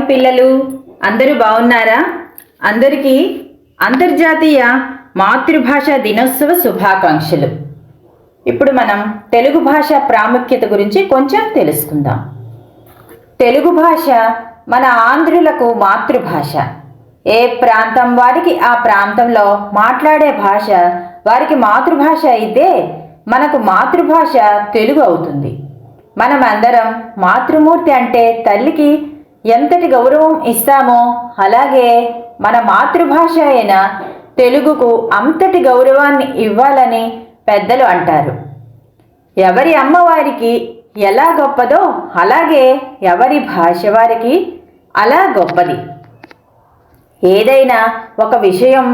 Morning పిల్లలు, అందరూ బాగున్నారా? అందరికీ అంతర్జాతీయ మాతృభాష దినోత్సవ శుభాకాంక్షలు. ఇప్పుడు మనం తెలుగు భాష ప్రాముఖ్యత గురించి కొంచెం తెలుసుకుందాం. తెలుగు భాష మన ఆంధ్రులకు మాతృభాష. ఏ ప్రాంతం వారికి ఆ ప్రాంతంలో మాట్లాడే భాష వారికి మాతృభాష అయితే మనకు మాతృభాష తెలుగు అవుతుంది. మనమందరం మాతృమూర్తి అంటే తల్లికి ఎంతటి గౌరవం ఇస్తామో అలాగే మన మాతృభాష అయిన తెలుగుకు అంతటి గౌరవాన్ని ఇవ్వాలని పెద్దలు అంటారు. ఎవరి అమ్మ వారికి ఎలా గొప్పదో అలాగే ఎవరి భాష వారికి అలా గొప్పది. ఏదైనా ఒక విషయం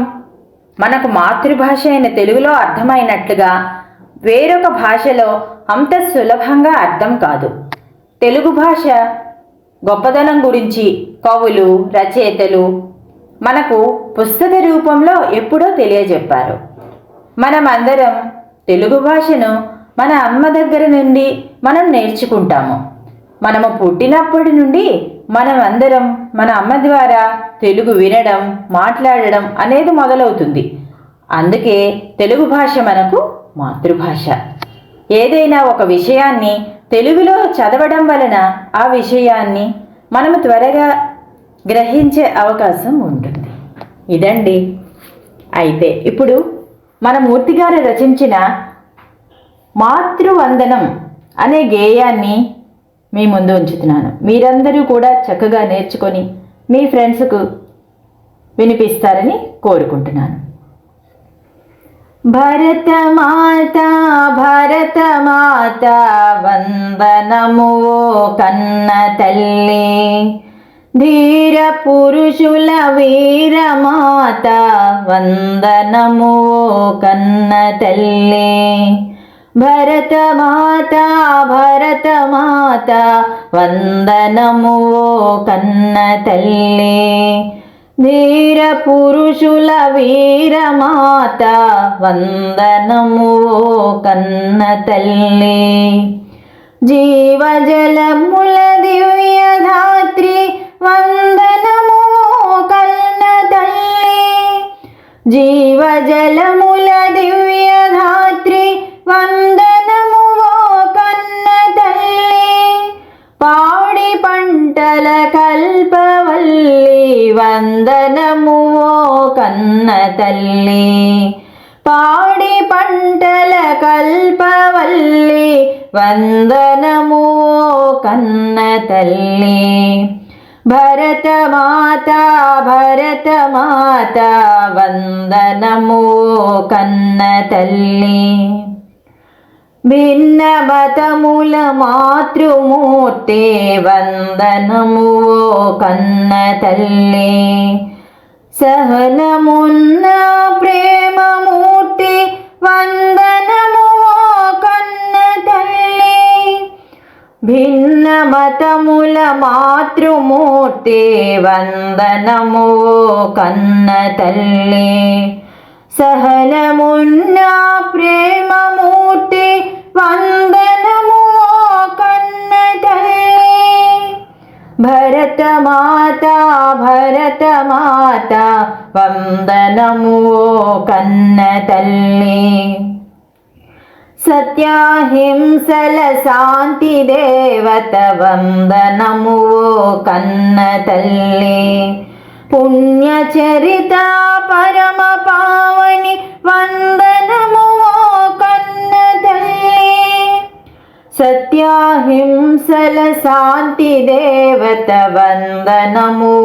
మనకు మాతృభాష అయిన తెలుగులో అర్థమైనట్లుగా వేరొక భాషలో అంత సులభంగా అర్థం కాదు. తెలుగు భాష గొప్పదనం గురించి కవులు, రచయితలు మనకు పుస్తక రూపంలో ఎప్పుడో తెలియజెప్పారు. మనమందరం తెలుగు భాషను మన అమ్మ దగ్గర నుండి మనం నేర్చుకుంటాము. మనము పుట్టినప్పటి నుండి మనమందరం మన అమ్మ ద్వారా తెలుగు వినడం, మాట్లాడడం అనేది మొదలవుతుంది. అందుకే తెలుగు భాష మనకు మాతృభాష. ఏదైనా ఒక విషయాన్ని తెలుగులో చదవడం వలన ఆ విషయాన్ని మనము త్వరగా గ్రహించే అవకాశం ఉంటుంది. ఇదండి. అయితే ఇప్పుడు మన మూర్తి గారు రచించిన మాతృవందనం అనే గేయాన్ని మీ ముందు ఉంచుతున్నాను. మీరందరూ కూడా చక్కగా నేర్చుకొని మీ ఫ్రెండ్స్కు వినిపిస్తారని కోరుకుంటున్నాను. భరతమాత భరతమాత వందనము కన్న తల్లి, ధీర పురుషుల వీరమాత వందనము కన్న తల్లి. భరతమాత భరతమాత వందనము కన్న తల్లి, ధీర పురుషుల వీరమాత వందనము కన్న తల్లి. జీవజలముల దివ్యధాత్రి వందనము కన్న తల్లి, జీవజలముల దివ్యధాత్రి వందనము కన్న తల్లి. పాడి పంటల కల్పవల్లి వందనము కన్న తల్లి, పాడి పంటల కల్పవల్లి వందనము కన్న తల్లి. భరతమాత భరతమాత వందనము కన్న తల్లి. భిన్న మతముల మాతృమూర్తి వందనము కన్న తల్లి, సహనమున్న ప్రేమమూర్తి వందనము కన్న తల్లి. భిన్న మతముల మాతృమూర్తి వందనము కన్న తల్లి, సహనమున్న ప్రేమమూర్తి వందనము కన్న తల్లి. భరతమాత భరతమాత వందనము కన్న తల్లి. సత్యాహింసల శాంతి దేవత వందనము కన్న తల్లి, పుణ్యచరిత పరమ పావని వందనము కన్న తల్లి. సత్యాహింసల శాంతి దేవత వందనము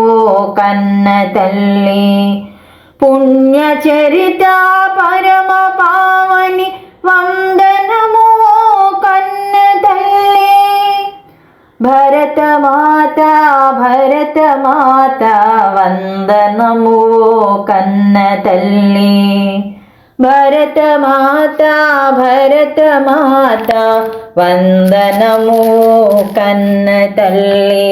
కన్న తల్లి, పుణ్యచరిత పరమ పావని వందనము కన్న తల్లి. భరతమాత భరతమాత వందనము కన్న తల్లి, భరతమాత భరతమాత వందనము కన్న తల్లి.